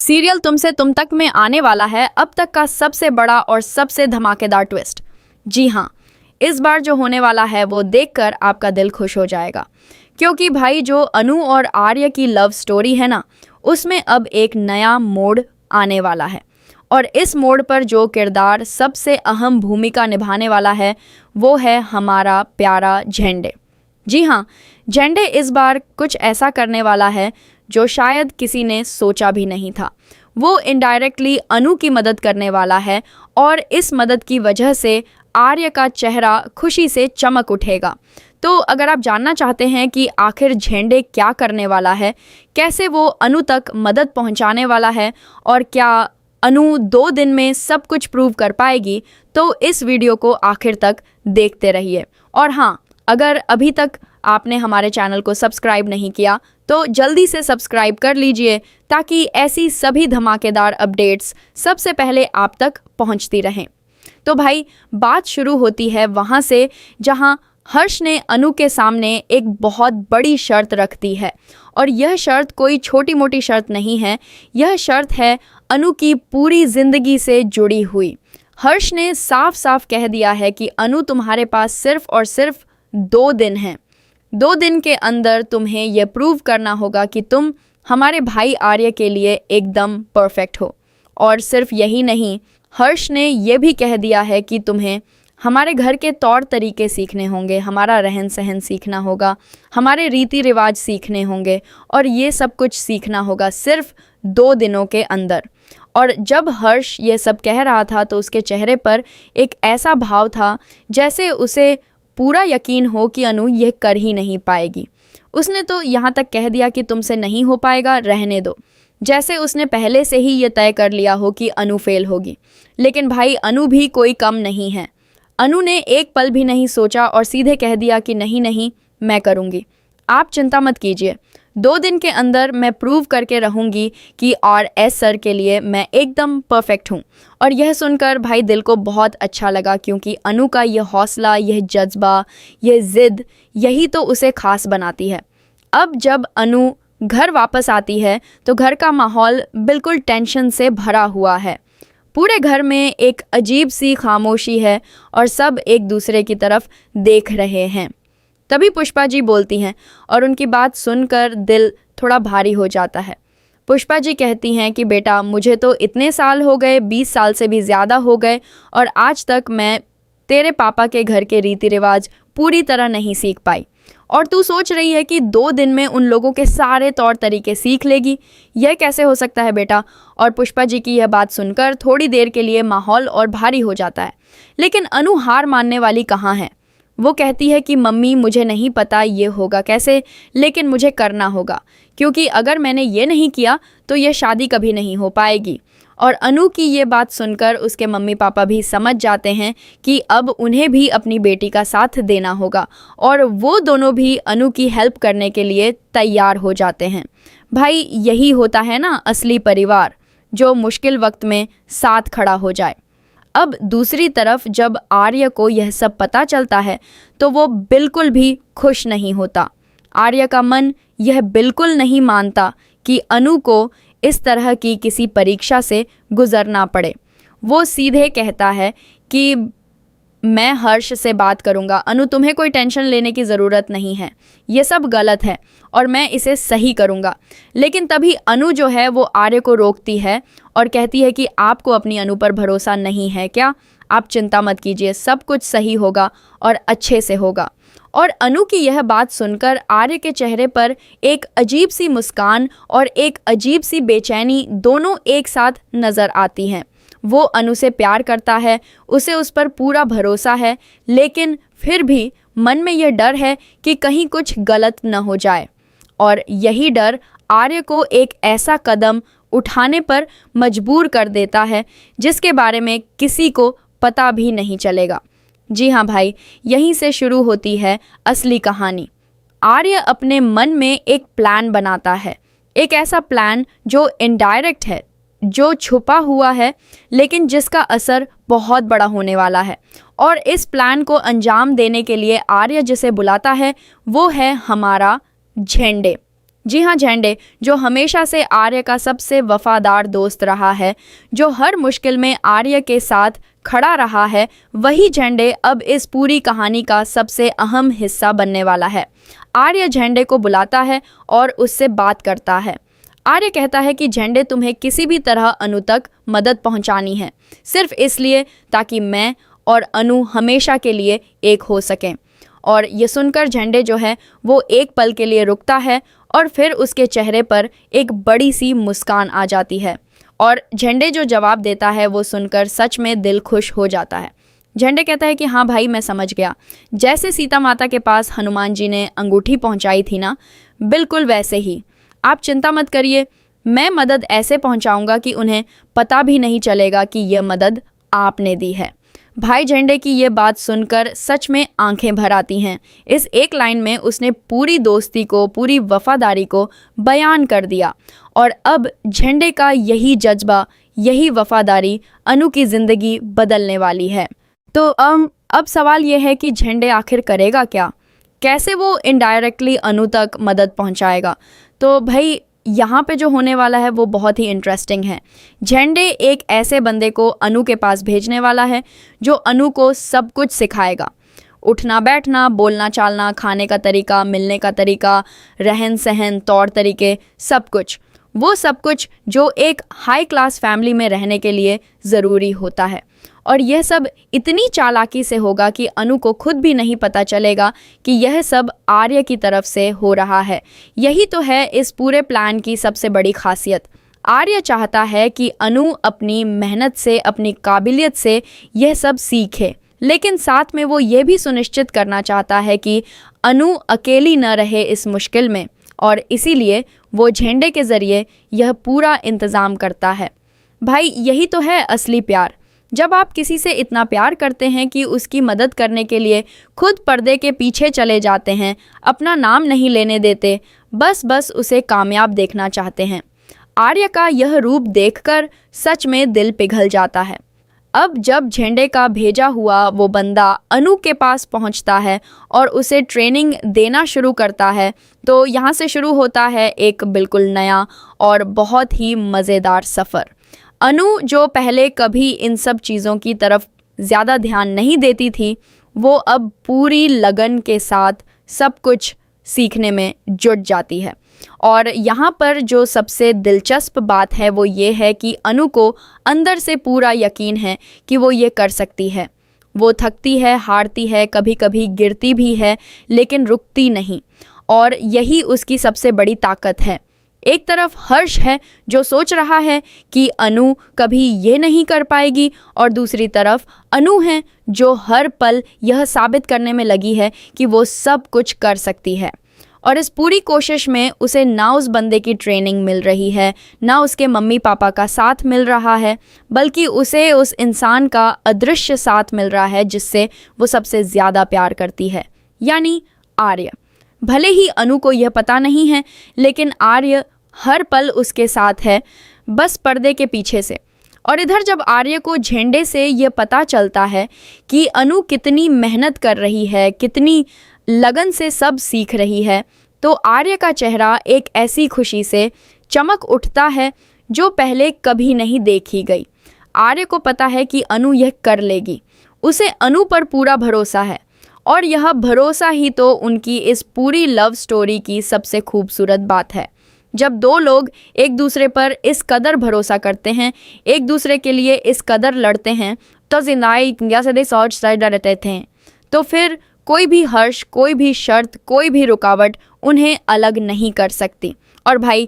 Serial तुमसे तुम तक में आने वाला है अब तक का सबसे बड़ा और सबसे धमाकेदार ट्विस्ट। जी हाँ, इस बार जो होने वाला है वो देखकर आपका दिल खुश हो जाएगा, क्योंकि भाई जो अनु और आर्य की लव स्टोरी है ना, उसमें अब एक नया मोड़ आने वाला है। और इस मोड़ पर जो किरदार सबसे अहम भूमिका निभाने वाला है वो है हमारा प्यारा झेंडे। जी हाँ, झेंडे इस बार कुछ ऐसा करने वाला है जो शायद किसी ने सोचा भी नहीं था। वो इनडायरेक्टली अनु की मदद करने वाला है और इस मदद की वजह से आर्य का चेहरा खुशी से चमक उठेगा। तो अगर आप जानना चाहते हैं कि आखिर झेंडे क्या करने वाला है, कैसे वो अनु तक मदद पहुंचाने वाला है और क्या अनु 2 दिन में सब कुछ प्रूव कर पाएगी, तो इस वीडियो को आखिर तक देखते रहिए। और हाँ, अगर अभी तक आपने हमारे चैनल को सब्सक्राइब नहीं किया तो जल्दी से सब्सक्राइब कर लीजिए, ताकि ऐसी सभी धमाकेदार अपडेट्स सबसे पहले आप तक पहुंचती रहें। तो भाई, बात शुरू होती है वहाँ से जहाँ हर्ष ने अनु के सामने एक बहुत बड़ी शर्त रख दी है। और यह शर्त कोई छोटी मोटी शर्त नहीं है, यह शर्त है अनु की पूरी जिंदगी से जुड़ी हुई। हर्ष ने साफ साफ कह दिया है कि अनु, तुम्हारे पास सिर्फ और सिर्फ 2 दिन हैं। 2 दिन के अंदर तुम्हें यह प्रूव करना होगा कि तुम हमारे भाई आर्य के लिए एकदम परफेक्ट हो। और सिर्फ यही नहीं, हर्ष ने यह भी कह दिया है कि तुम्हें हमारे घर के तौर तरीके सीखने होंगे, हमारा रहन सहन सीखना होगा, हमारे रीति रिवाज सीखने होंगे, और ये सब कुछ सीखना होगा सिर्फ 2 दिनों के अंदर। और जब हर्ष ये सब कह रहा था तो उसके चेहरे पर एक ऐसा भाव था जैसे उसे पूरा यकीन हो कि अनु ये कर ही नहीं पाएगी। उसने तो यहाँ तक कह दिया कि तुमसे नहीं हो पाएगा, रहने दो, जैसे उसने पहले से ही ये तय कर लिया हो कि अनु फेल होगी। लेकिन भाई, अनु भी कोई कम नहीं है। अनु ने एक पल भी नहीं सोचा और सीधे कह दिया कि नहीं नहीं, मैं करूँगी, आप चिंता मत कीजिए, 2 दिन के अंदर मैं प्रूव करके रहूँगी कि RS सर के लिए मैं एकदम परफेक्ट हूँ। और यह सुनकर भाई दिल को बहुत अच्छा लगा, क्योंकि अनु का यह हौसला, यह जज्बा, यह ज़िद, यही तो उसे खास बनाती है। अब जब अनु घर वापस आती है तो घर का माहौल बिल्कुल टेंशन से भरा हुआ है। पूरे घर में एक अजीब सी खामोशी है और सब एक दूसरे की तरफ देख रहे हैं। तभी पुष्पा जी बोलती हैं और उनकी बात सुनकर दिल थोड़ा भारी हो जाता है। पुष्पा जी कहती हैं कि बेटा, मुझे तो इतने साल हो गए, 20 साल से भी ज़्यादा हो गए, और आज तक मैं तेरे पापा के घर के रीति रिवाज पूरी तरह नहीं सीख पाई, और तू सोच रही है कि 2 दिन में उन लोगों के सारे तौर तरीके सीख लेगी। यह कैसे हो सकता है बेटा? और पुष्पा जी की यह बात सुनकर थोड़ी देर के लिए माहौल और भारी हो जाता है। लेकिन अनु हार मानने वाली कहाँ है। वो कहती है कि मम्मी, मुझे नहीं पता ये होगा कैसे, लेकिन मुझे करना होगा, क्योंकि अगर मैंने ये नहीं किया तो ये शादी कभी नहीं हो पाएगी। और अनु की ये बात सुनकर उसके मम्मी पापा भी समझ जाते हैं कि अब उन्हें भी अपनी बेटी का साथ देना होगा, और वो दोनों भी अनु की हेल्प करने के लिए तैयार हो जाते हैं। भाई, यही होता है ना असली परिवार, जो मुश्किल वक्त में साथ खड़ा हो जाए। अब दूसरी तरफ जब आर्य को यह सब पता चलता है तो वो बिल्कुल भी खुश नहीं होता। आर्य का मन यह बिल्कुल नहीं मानता कि अनु को इस तरह की किसी परीक्षा से गुजरना पड़े। वो सीधे कहता है कि मैं हर्ष से बात करूंगा, अनु तुम्हें कोई टेंशन लेने की ज़रूरत नहीं है, ये सब गलत है और मैं इसे सही करूंगा। लेकिन तभी अनु जो है वो आर्य को रोकती है और कहती है कि आपको अपनी अनु पर भरोसा नहीं है क्या? आप चिंता मत कीजिए, सब कुछ सही होगा और अच्छे से होगा। और अनु की यह बात सुनकर आर्य के चेहरे पर एक अजीब सी मुस्कान और एक अजीब सी बेचैनी दोनों एक साथ नज़र आती हैं। वो अनु से प्यार करता है, उसे उस पर पूरा भरोसा है, लेकिन फिर भी मन में यह डर है कि कहीं कुछ गलत न हो जाए। और यही डर आर्य को एक ऐसा कदम उठाने पर मजबूर कर देता है जिसके बारे में किसी को पता भी नहीं चलेगा। जी हाँ भाई, यहीं से शुरू होती है असली कहानी। आर्य अपने मन में एक प्लान बनाता है, एक ऐसा प्लान जो इनडायरेक्ट है, जो छुपा हुआ है, लेकिन जिसका असर बहुत बड़ा होने वाला है। और इस प्लान को अंजाम देने के लिए आर्य जिसे बुलाता है वो है हमारा झेंडे। जी हाँ, झंडे जो हमेशा से आर्य का सबसे वफादार दोस्त रहा है, जो हर मुश्किल में आर्य के साथ खड़ा रहा है, वही झंडे अब इस पूरी कहानी का सबसे अहम हिस्सा बनने वाला है। आर्य झंडे को बुलाता है और उससे बात करता है। आर्य कहता है कि झंडे तुम्हें किसी भी तरह अनु तक मदद पहुंचानी है, सिर्फ इसलिए ताकि मैं और अनु हमेशा के लिए एक हो सकें। और ये सुनकर झंडे जो है वो एक पल के लिए रुकता है और फिर उसके चेहरे पर एक बड़ी सी मुस्कान आ जाती है। और झंडे जो जवाब देता है वो सुनकर सच में दिल खुश हो जाता है। झंडे कहता है कि हाँ भाई, मैं समझ गया, जैसे सीता माता के पास हनुमान जी ने अंगूठी पहुंचाई थी ना, बिल्कुल वैसे ही। आप चिंता मत करिए, मैं मदद ऐसे पहुंचाऊंगा कि उन्हें पता भी नहीं चलेगा कि यह मदद आपने दी है। भाई झंडे की ये बात सुनकर सच में आंखें भर आती हैं। इस एक लाइन में उसने पूरी दोस्ती को, पूरी वफादारी को बयान कर दिया। और अब झंडे का यही जज्बा, यही वफादारी अनु की ज़िंदगी बदलने वाली है। तो अब सवाल ये है कि झंडे आखिर करेगा क्या? कैसे वो इनडायरेक्टली अनु तक मदद पहुंचाएगा? तो भाई यहाँ पे जो होने वाला है वो बहुत ही इंटरेस्टिंग है। झंडे एक ऐसे बंदे को अनु के पास भेजने वाला है जो अनु को सब कुछ सिखाएगा। उठना बैठना, बोलना चालना, खाने का तरीका, मिलने का तरीका, रहन सहन, तौर तरीके, सब कुछ, वो सब कुछ जो एक हाई क्लास फैमिली में रहने के लिए ज़रूरी होता है। और यह सब इतनी चालाकी से होगा कि अनु को खुद भी नहीं पता चलेगा कि यह सब आर्य की तरफ से हो रहा है। यही तो है इस पूरे प्लान की सबसे बड़ी खासियत। आर्य चाहता है कि अनु अपनी मेहनत से, अपनी काबिलियत से यह सब सीखे, लेकिन साथ में वो ये भी सुनिश्चित करना चाहता है कि अनु अकेली न रहे इस मुश्किल में, और इसीलिए वो झंडे के ज़रिए यह पूरा इंतज़ाम करता है। भाई यही तो है असली प्यार। जब आप किसी से इतना प्यार करते हैं कि उसकी मदद करने के लिए खुद पर्दे के पीछे चले जाते हैं, अपना नाम नहीं लेने देते, बस उसे कामयाब देखना चाहते हैं। आर्य का यह रूप देखकर सच में दिल पिघल जाता है। अब जब झंडे का भेजा हुआ वो बंदा अनु के पास पहुंचता है और उसे ट्रेनिंग देना शुरू करता है, तो यहाँ से शुरू होता है एक बिल्कुल नया और बहुत ही मज़ेदार सफ़र। अनु जो पहले कभी इन सब चीज़ों की तरफ ज़्यादा ध्यान नहीं देती थी, वो अब पूरी लगन के साथ सब कुछ सीखने में जुट जाती है। और यहाँ पर जो सबसे दिलचस्प बात है वो ये है कि अनु को अंदर से पूरा यकीन है कि वो ये कर सकती है। वो थकती है, हारती है, कभी कभी गिरती भी है, लेकिन रुकती नहीं। और यही उसकी सबसे बड़ी ताकत है। एक तरफ हर्ष है जो सोच रहा है कि अनु कभी ये नहीं कर पाएगी, और दूसरी तरफ अनु है जो हर पल यह साबित करने में लगी है कि वो सब कुछ कर सकती है। और इस पूरी कोशिश में उसे ना उस बंदे की ट्रेनिंग मिल रही है, ना उसके मम्मी पापा का साथ मिल रहा है, बल्कि उसे उस इंसान का अदृश्य साथ मिल रहा है जिससे वो सबसे ज़्यादा प्यार करती है, यानी आर्य। भले ही अनु को यह पता नहीं है, लेकिन आर्य हर पल उसके साथ है, बस पर्दे के पीछे से। और इधर जब आर्य को झंडे से यह पता चलता है कि अनु कितनी मेहनत कर रही है, कितनी लगन से सब सीख रही है, तो आर्य का चेहरा एक ऐसी खुशी से चमक उठता है जो पहले कभी नहीं देखी गई। आर्य को पता है कि अनु यह कर लेगी, उसे अनु पर पूरा भरोसा है। और यह भरोसा ही तो उनकी इस पूरी लव स्टोरी की सबसे खूबसूरत बात है। जब दो लोग एक दूसरे पर इस कदर भरोसा करते हैं, एक दूसरे के लिए इस कदर लड़ते हैं, तो जिंदगी से दे सोच रहते थे, तो फिर कोई भी हर्ष, कोई भी शर्त, कोई भी रुकावट उन्हें अलग नहीं कर सकती। और भाई